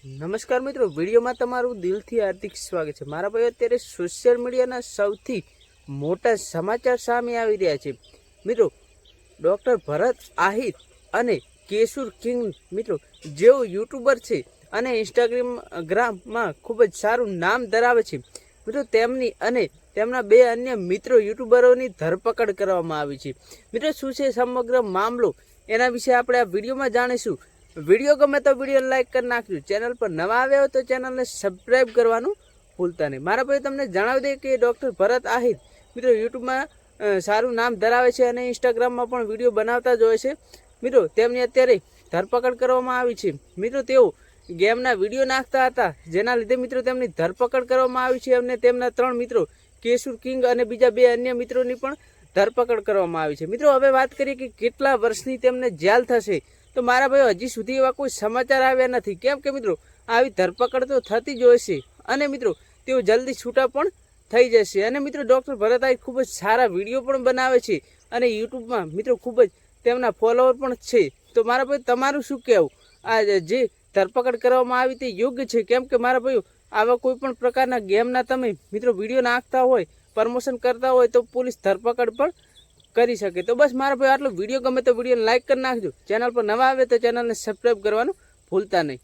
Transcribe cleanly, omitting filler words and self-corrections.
નમસ્કાર મિત્રો, વિડીયોમાં તમારું દિલથી હાર્દિક સ્વાગત છે। મારા ભાઈઓ, અત્યારે સોશિયલ મીડિયાના સૌથી મોટા સમાચાર સામે આવી રહ્યા છે। મિત્રો, ડૉક્ટર ભરત આહિર અને કેશુર કિંગ મિત્રો જેઓ યુટ્યુબર છે અને ઇન્સ્ટાગ્રામમાં ખૂબ જ સારું નામ ધરાવે છે મિત્રો, તેમની અને તેમના બે અન્ય મિત્રો યુટ્યુબરોની ધરપકડ કરવામાં આવી છે। મિત્રો, શું છે સમગ્ર મામલો એના વિશે આપણે આ વિડીયોમાં જાણીશું। वीडियो गमे तो वीडियो लाइक कर नाखजो। चैनल पर नवा आव्या हो तो चैनल ने सब्सक्राइब करवानुं भूलता नहीं। मारा भाई तमने जणावी दे कि डॉक्टर भरत आहिर मित्रों यूट्यूब में सारू नाम धरावे छे अने इंस्टाग्राम में पण विडियो बनावता ज होय छे। मित्रों तेमनी अत्यारे धरपकड़ करवामां आवी छे। मित्रों तेओ गेमना विडियो नाखता हता, जेना लीधे मित्रों तेमनी धरपकड़ करवामां आवी छे अने तेमना 3 मित्रों केशुर किंग अने बीजा 2 अन्य मित्रोनी पण धरपकड़ करवामां आवी छे। मित्रों हवे वात करीए कि केटला वर्षनी तेमने जेल थशे तो मारा भाई हजी सुधी एवा कोई समाचार आव्या नथी, केम के मित्रों आवी धरपकड़ तो थती ज होय छे अने मित्रों तेओ जल्दी छूटा पण थई जशे। अने मित्रों डॉक्टर भरत आहिर खूब ज सारा विडियो पण बनावे छे अने यूट्यूब में मित्रों खूब ज तेमना फॉलोअर पण छे। तो मारा भाई तमारुं शुं कहेवुं, आ जे धरपकड़ करवामां आवी ते योग्य छे? केम के मारा भाई आवा कोई पण प्रकारना गेमना तमे मित्रों विडियो नाखता होय, प्रमोशन करता होय तो पुलिस धरपकड़ पण करी सके। तो बस मारा भाई आटलो। वीडियो गमे तो वीडियो लाइक कर नाखजो। चैनल पर नवा आवे तो चैनल ने सब्सक्राइब करवानुं भूलता नहीं।